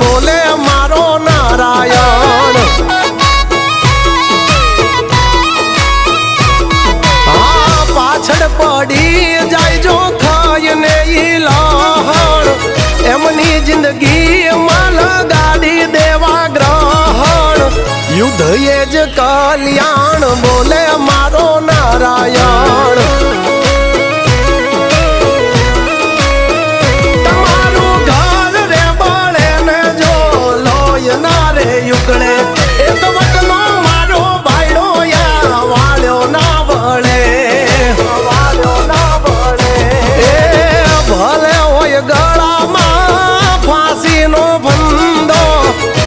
બોલે મારો નારાયણ હા પાછળ પડી જાય જો ખાઈને ઈ લહણ એમની જિંદગી માં લગાડી દેવા ગ્રહણ યુદ્ધ એ જ કલ્યાણ બોલે મારો નારાયણ